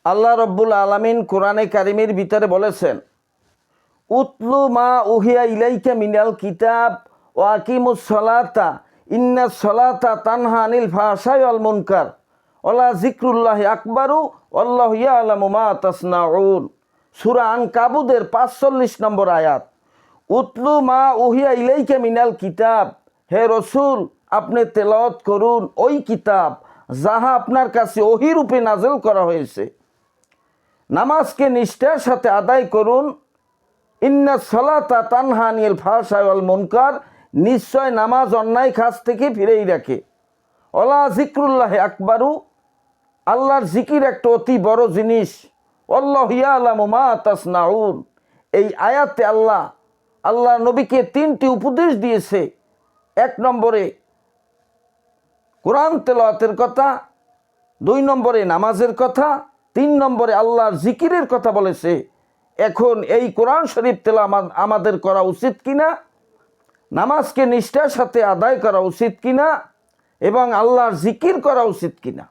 আল্লাহ রব্বুল আলামিন কোরআনে কারিমের ভিতরে বলেছেন, উতলু মা উহিয়া ইলাইকা মিনাল কিতাব ওয়া আকিমুস সালাতা ইন্নাস সালাতা তানহা আনিল ফাহশাই ওয়াল মুনকার ওয়ালা যিকরুল্লাহি আকবারু ওয়াল্লাহু ইয়ালামু মা তাসনাউন। সূরা আনকাবুতের 45 নম্বর আয়াত। উতলু মা উহিয়া ইলাইকা মিনাল কিতাব, হে রসুল আপনি তেলাওয়াত করুন ওই কিতাব যাহা আপনার কাছে ওহী রূপে নাযিল করা হয়েছে। নামাজকে নিষ্ঠার সাথে আদায় করুন। ইন্না সালাতা তানহা আনিল ফাহশাই ওয়াল মুনকার, নিশ্চয় নামাজ অন্যায় কাজ থেকে ফিরেই রাখে। ওয়ালা যিকরুল্লাহি আকবারু, আল্লাহর জিকির একটা অতি বড় জিনিস। আল্লাহু ইয়ালামু মা তাসনাউন। এই আয়াতে আল্লাহ নবীকে 3টি উপদেশ দিয়েছে। 1 নম্বরে কোরআন তেলাওয়াতের কথা, 2 নম্বরে নামাজের কথা, 3 নম্বরে আল্লাহর জিকিরের কথা বলেছে। এখন এই কোরআন শরীফ তেলাওয়াত আমাদের করা উচিত কিনা, নামাজকে নিষ্ঠার সাথে আদায় করা উচিত কিনা এবং আল্লাহর জিকির করা উচিত কিনা।